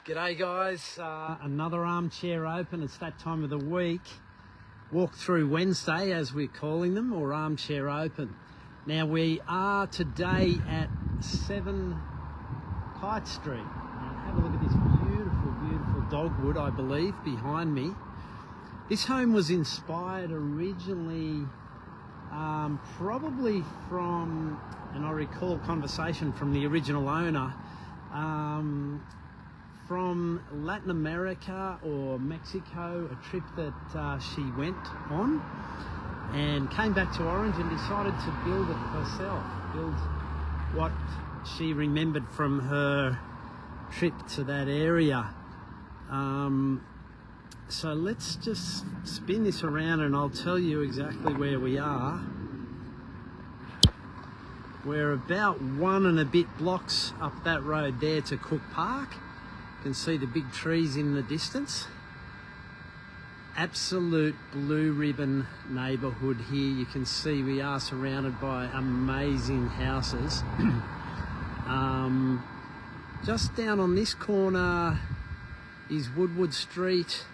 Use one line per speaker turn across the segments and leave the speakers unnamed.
G'day guys, another armchair open. It's that time of the week. Walk through Wednesday as we're calling them, or armchair open. Now we are today at 7 Kite Street. Now have a look at this beautiful dogwood, I believe, behind me. This home was inspired originally probably from, and I recall a conversation from the original owner, from Latin America or Mexico, a trip that she went on, and came back to Orange and decided to build it herself, build what she remembered from her trip to that area. So let's just spin this around and I'll tell you exactly where we are. We're about 1 and a bit blocks up that road there to Cook Park. You can see the big trees in the distance. Absolute blue ribbon neighbourhood here. You can see we are surrounded by amazing houses. Just down on this corner is Woodward Street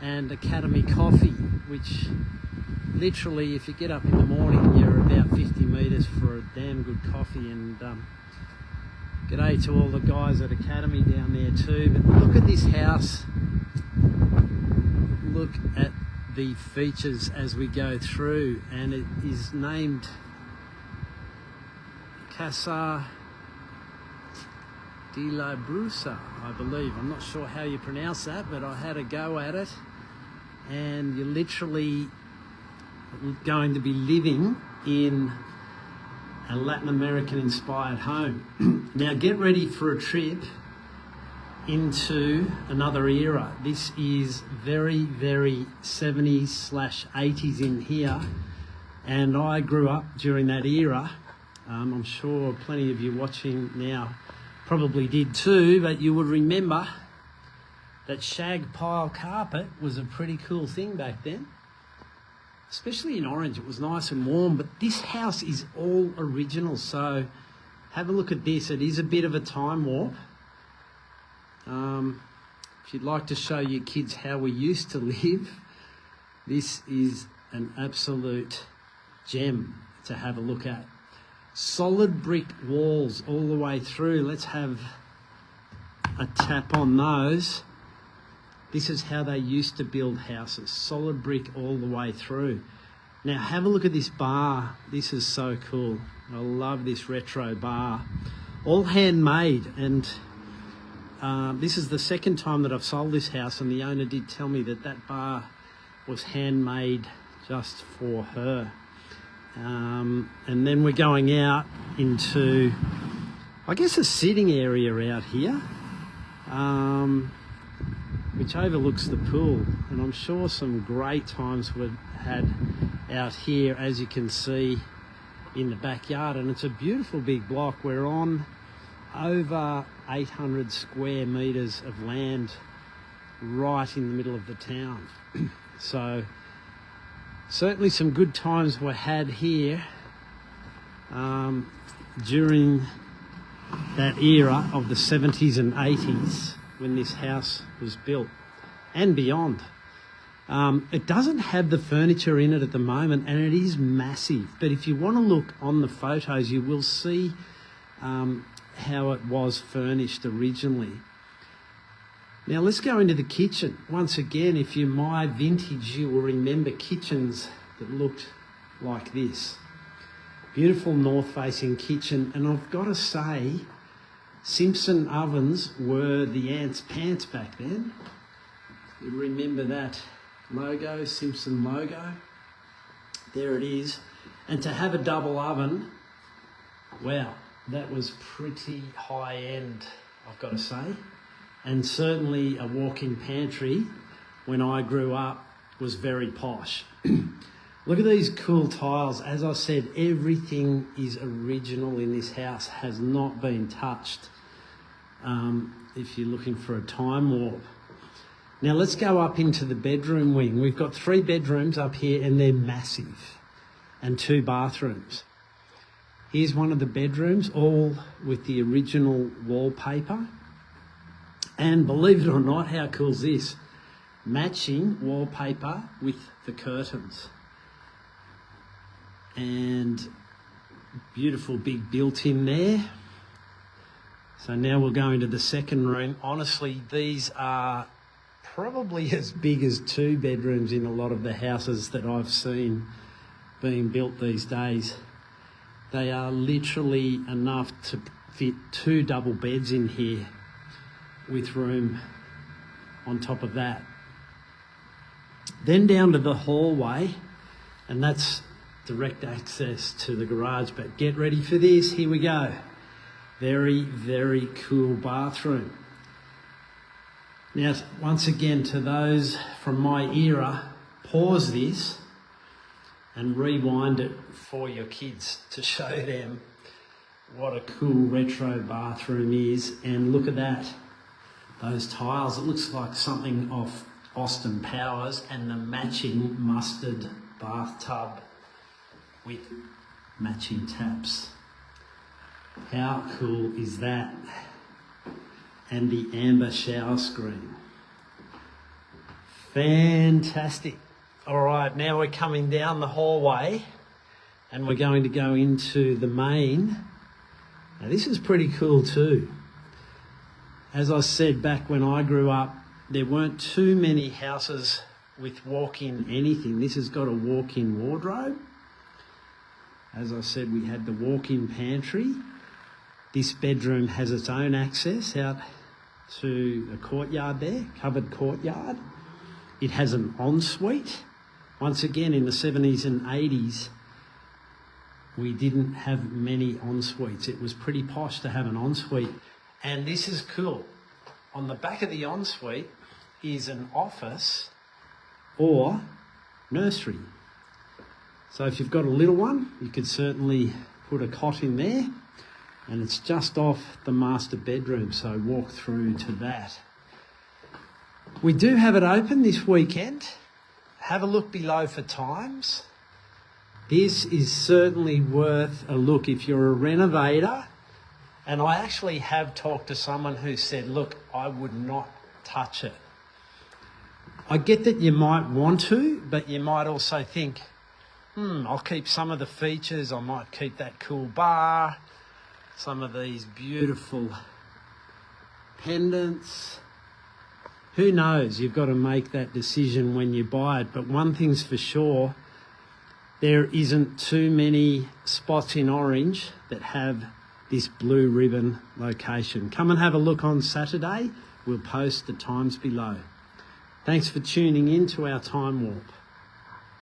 and Academy Coffee, which literally, if you get up in the morning, you're about 50 metres for a damn good coffee. And g'day to all the guys at Academy down there too. But look at this house. Look at the features as we go through, and it is named Casa de la Brusa, I believe. I'm not sure how you pronounce that, but I had a go at it. And you're literally going to be living in a Latin American inspired home. Now get ready for a trip into another era. This is very 70s/80s in here, and I grew up during that era. I'm sure plenty of you watching now probably did too, but you would remember that shag pile carpet was a pretty cool thing back then. Especially in Orange, it was nice and warm, but this house is all original. So have a look at this. It is a bit of a time warp. If you'd like to show your kids how we used to live, this is an absolute gem to have a look at. Solid brick walls all the way through. Let's have a tap on those. This is how they used to build houses, solid brick all the way through. Now have a look at this bar. This is so cool. I love this retro bar. All handmade, and this is the second time that I've sold this house, and the owner did tell me that that bar was handmade just for her. And then we're going out into, I guess, a sitting area out here. Which overlooks the pool, and I'm sure some great times were had out here, as you can see in the backyard. And it's a beautiful big block. We're on over 800 square metres of land right in the middle of the town. So certainly some good times were had here during that era of the 70s and 80s when this house was built and beyond. It doesn't have the furniture in it at the moment, and it is massive, but if you want to look on the photos, you will see how it was furnished originally. Now let's go into the kitchen. Once again, if you're my vintage, you will remember kitchens that looked like this. Beautiful north-facing kitchen, and I've got to say, Simpson ovens were the ants' pants back then. You remember that logo, Simpson logo? There it is. And to have a double oven, wow, that was pretty high end, I've got to say. And certainly a walk-in pantry when I grew up was very posh. Look at these cool tiles. As I said, everything is original in this house, has not been touched. If you're looking for a time warp. Now let's go up into the bedroom wing. We've got 3 bedrooms up here, and they're massive, and 2 bathrooms. Here's one of the bedrooms, all with the original wallpaper. And believe it or not, how cool is this? Matching wallpaper with the curtains. And beautiful big built-in there. So now we'll go into the second room. Honestly, these are probably as big as 2 bedrooms in a lot of the houses that I've seen being built these days. They are literally enough to fit 2 double beds in here with room on top of that. Then down to the hallway, and that's direct access to the garage, but get ready for this, here we go. Very, very cool bathroom. Now, once again, to those from my era, pause this and rewind it for your kids to show them what a cool retro bathroom is. And look at that, those tiles. It looks like something off Austin Powers, and the matching mustard bathtub with matching taps. How cool is that? And the amber shower screen. Fantastic. All right, now we're coming down the hallway and we're going to go into the main. Now this is pretty cool too. As I said, back when I grew up, there weren't too many houses with walk-in anything. This has got a walk-in wardrobe. As I said, we had the walk-in pantry. This bedroom has its own access out to a courtyard there, covered courtyard. It has an ensuite. Once again, in the 70s and 80s, we didn't have many ensuites. It was pretty posh to have an ensuite. And this is cool. On the back of the ensuite is an office or nursery. So if you've got a little one, you could certainly put a cot in there, and it's just off the master bedroom, so walk through to that. We do have it open this weekend. Have a look below for times. This is certainly worth a look if you're a renovator. And I actually have talked to someone who said, look, I would not touch it. I get that you might want to, but you might also think, I'll keep some of the features. I might keep that cool bar, some of these beautiful pendants. Who knows? You've got to make that decision when you buy it. But one thing's for sure, there isn't too many spots in Orange that have this blue ribbon location. Come and have a look on Saturday. We'll post the times below. Thanks for tuning in to our time warp.